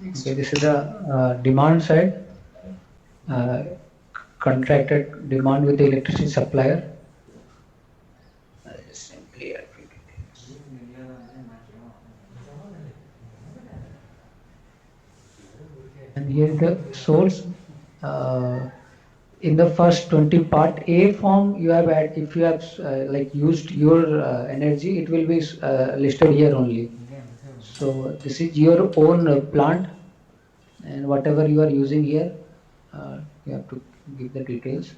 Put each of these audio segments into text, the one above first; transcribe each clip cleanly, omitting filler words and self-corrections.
Okay, this is the demand side, uh, contracted demand with the electricity supplier. Simply and here the source. In the first 20 part A form, you have had, if you have like used your energy, it will be listed here only. So this is your own plant, and whatever you are using here, you have to give the details.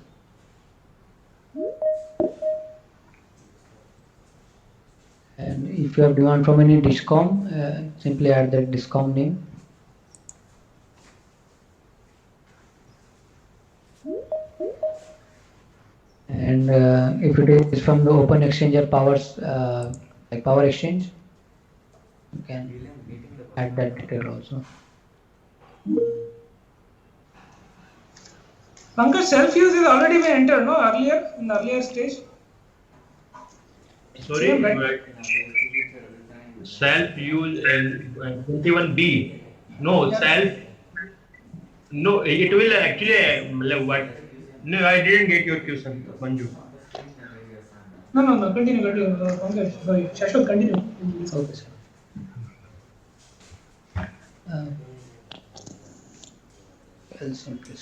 And if you have demand from any discom, simply add that discom name. And if it is from the open exchange or powers, like power exchange, you can add that detail also. Pankaj, self-use is already been entered, no? Earlier, in the earlier stage. Sorry, Same, right? self-use and 21B. No, self. No, it will actually what? No, I didn't get your question, Manju. No. Continue. Pankaj, sorry. Shashwat, continue. Okay, sir. I'll simply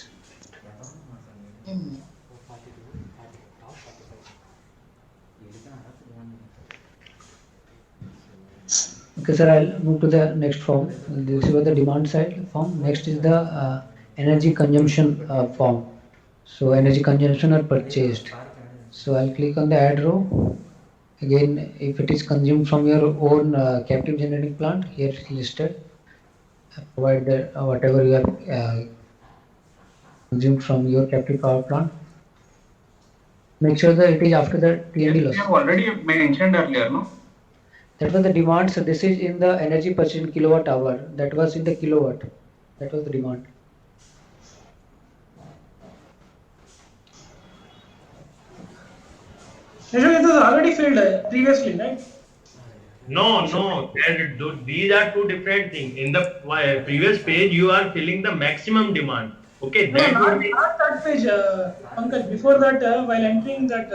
Okay, sir, I'll move to the next form. This is the demand side form. Next is the energy consumption form. So energy consumption or purchased. So I'll click on the add row. Again, if it is consumed from your own captive generating plant, here it is listed. Provide whatever you have consumed from your captive power plant. Make sure that it is after the T&D loss. You have already mentioned earlier, no? That was the demand. So this is in the energy purchased in kilowatt hour. That was in the kilowatt. That was the demand. Shashwat, it was already filled previously, right? No. These are two different things. In the previous page, you are filling the maximum demand. Okay, No, not that page, Pankaj. Before that, while entering that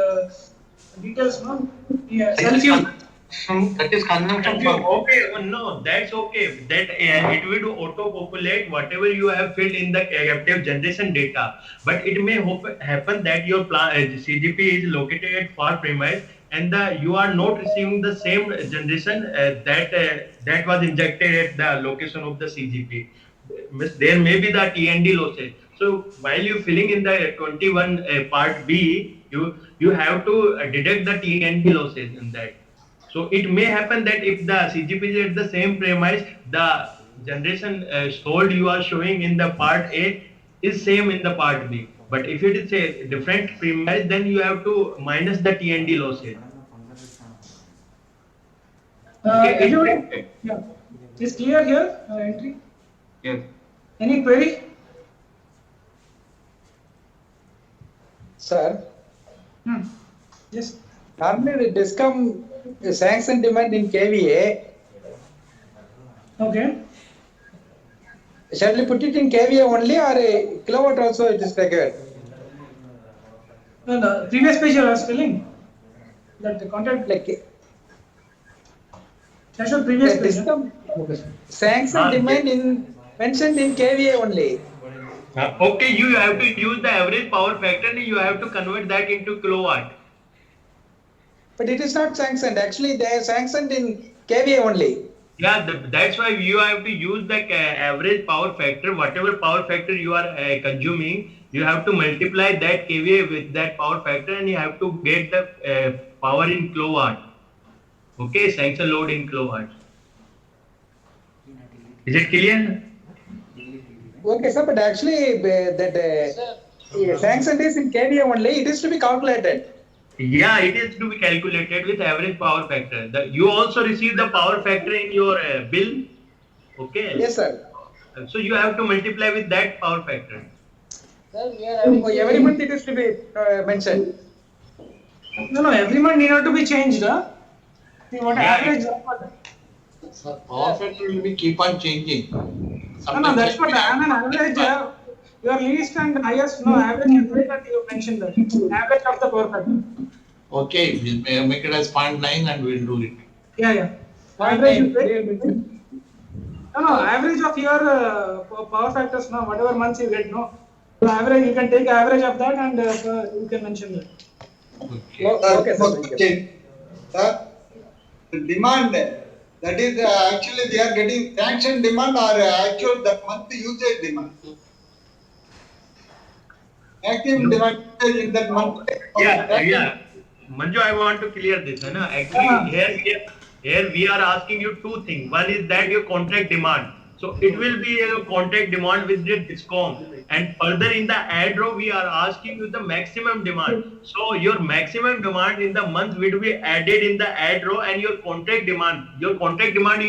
details, no? Yeah, self-use. That is consumption from. Okay, no, that's okay. That it will auto-populate whatever you have filled in the captive generation data. But it may happen that your CGP is located at far premise, and you are not receiving the same generation that was injected at the location of the CGP. There may be the T&D losses. So while you filling in the 21 part B, you have to deduct the T&D losses in that. So it may happen that if the CGP is at the same premise, the generation sold you are showing in the part A is same in the part B. But if it is a different premise, then you have to minus the T&D losses. Yeah. Is clear here, entry? Yes. Any query? Sir, Yes. normally the DISCOM sanction demand in KVA, Okay. shall we put it in KVA only or a kilowatt also it is required? No, the previous page I was telling that the content, Like Shashwat, previous the page. DISCOM Okay, sir. sanction demand mentioned in KVA only. Okay, you have to use the average power factor and you have to convert that into kilowatt. But it is not sanctioned. Actually, they are sanctioned in KVA only. Yeah, that's why you have to use the average power factor. Whatever power factor you are consuming, you have to multiply that kVA with that power factor, and you have to get the power in kilowatt. Okay, sanction load in kilowatt. Is it clear? Okay, sir. But actually, that sanction is in KVA only. It is to be calculated. Yeah, it is to be calculated with average power factor. You also receive the power factor in your bill. Okay. Yes, sir. So you have to multiply with that power factor. Every month it is to be mentioned. No, every month need not to be changed. See what Yeah, average. Power factor will be keep on changing. No, that's what I mean. Average, your least and highest, no average is right, and you mentioned that average of the power factor. Okay, we'll make it as 0.9 and we'll do it. Yeah. Point Average nine, is right. we will mention. No, average of your power factors, no, whatever months you get, no. So average, you can take average of that and you can mention that. Okay. Okay, sir. Thank you. Sir, the demand, that is actually they are getting sanction demand or actual that month usage demand. Maximum demand usage in that month. Yeah. Manju, I want to clear this. है ना? Actually, here we are asking you two things. One is that your contract demand. So it will be a contract demand with the discom. And further in the ad row, we are asking you the maximum demand. So your maximum demand in the month will be added in the ad row, and your contract demand you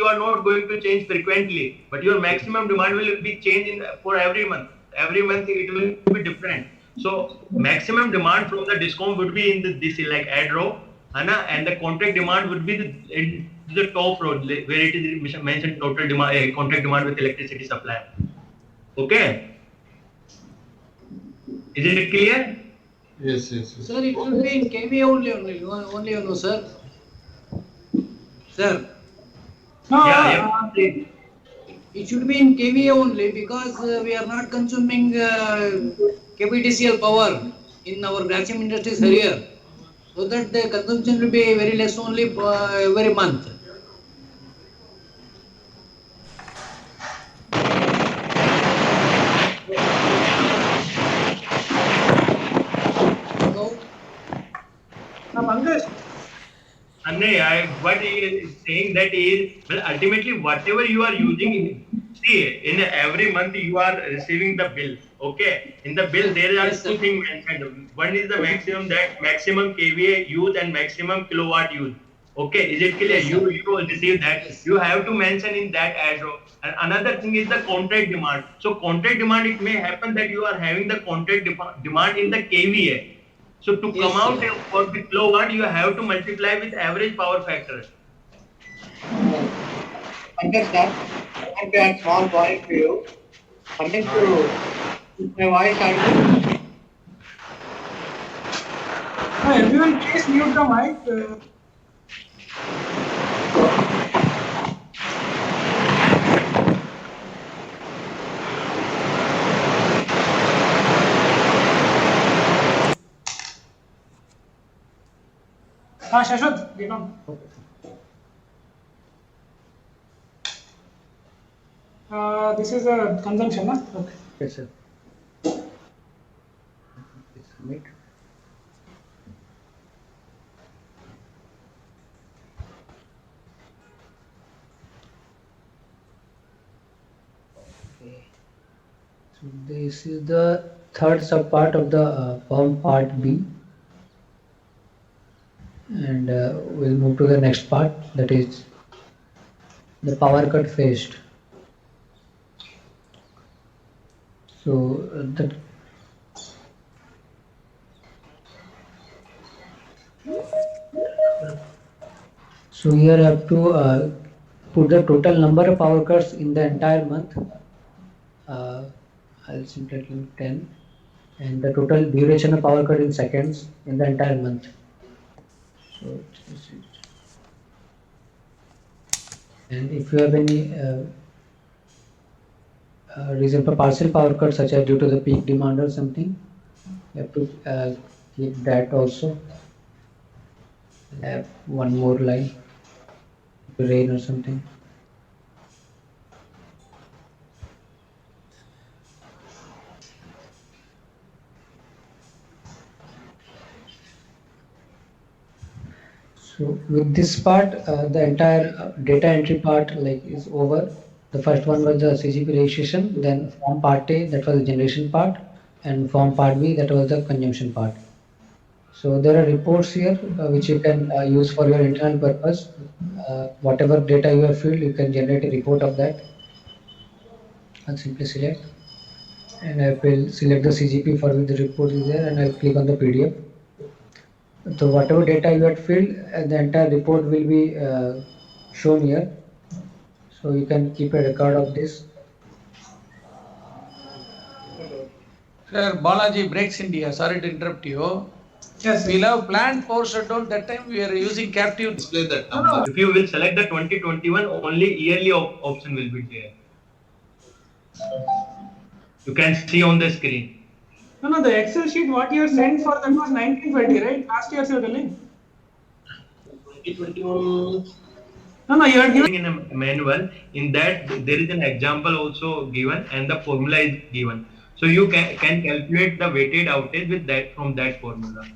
are not going to change frequently, but your maximum demand will be changed for every month. Every month it will be different. So maximum demand from the discom would be in this like ad row, and the contract demand would be in the top row where it is mentioned total demand, contract demand with electricity supply. Okay, is it clear? Yes. Sir, it will be in KVA only, you know, sir. Sir, No, Yeah. it should be in KVA only because we are not consuming KPTCL power in our vacuum industries here. So that the consumption will be very less only every month. So, Pankaj, What he is saying that is, well, ultimately whatever you are using, see, in every month you are receiving the bill. Okay, in the bill there are Yes, sir. two things mentioned. One is the maximum kVA use and maximum kilowatt use. Okay, is it clear? Yes, sir. You will receive that. Yes. You have to mention in that ad row. And another thing is the contract demand. So contract demand, it may happen that you are having the contract demand in the kVA. So to Yes, come out sir. for the kilowatt, you have to multiply with average power factor. Understand? I want to add small point to you. Coming to my voice audible? no, everyone please mute the mic. Shashwat, get on. This is a consumption, huh? Okay. Yes, sir. Submit. Okay. So this is the third subpart of the form part B. And we'll move to the next part, that is the power cut faced. So here I have to put the total number of power cuts in the entire month. I'll simply click 10, and the total duration of power cut in seconds in the entire month. So this is, and if you have any reason for partial power cut, such as due to the peak demand or something, you have to keep that also. Have one more line, rain or something. So with this part, the entire data entry part is over. The first one was the CGP registration, then form part A, that was the generation part, and form part B, that was the consumption part. So there are reports here which you can use for your internal purpose. Whatever data you have filled, you can generate a report of that. I'll simply select, and I will select the CGP for which the report is there, and I'll click on the PDF. So whatever data you had filled, the entire report will be shown here. So you can keep a record of this. Sir, Balaji breaks India. Sorry to interrupt you. Yes. We'll have planned power shutdown. That time we are using captive. Display that No, number. If you will select the 2021, only yearly option will be there. You can see on the screen. No, the Excel sheet what you sent for that was 1920, right? Last year's you're telling. 2021. No, you are giving. In a manual, in that there is an example also given and the formula is given. So you can calculate the weighted outage with that from that formula.